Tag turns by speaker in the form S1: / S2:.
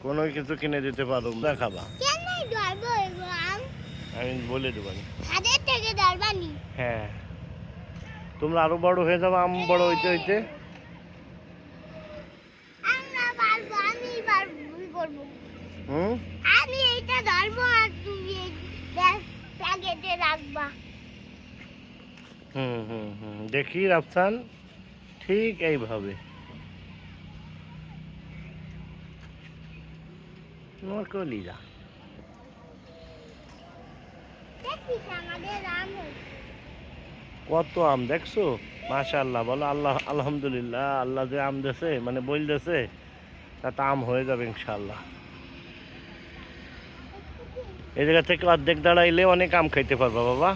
S1: কোনো কিছু কিনে দিতে পারো, দেখাবা। আমি বলে দেবো। হ্যাঁ, তোমরা আরো বড় হয়ে যাবে, আম বড় হইতে হইতে।
S2: আমি এইটা ধরবো আর তুমি প্যাকেটে রাখবা।
S1: দেখি রাফসান, ঠিক এইভাবে কলিজা। কত আম দেখছো, মাশাআল্লাহ বলো। আল্লাহ আলহামদুলিল্লাহ, আল্লাহ যে আম দেছে মানে বলতেছে তাতে আম হয়ে যাবে ইনশাআল্লাহ। এই জায়গা থেকে অর্ধেক দাঁড়াইলে অনেক আম খাইতে পারবা বাবা।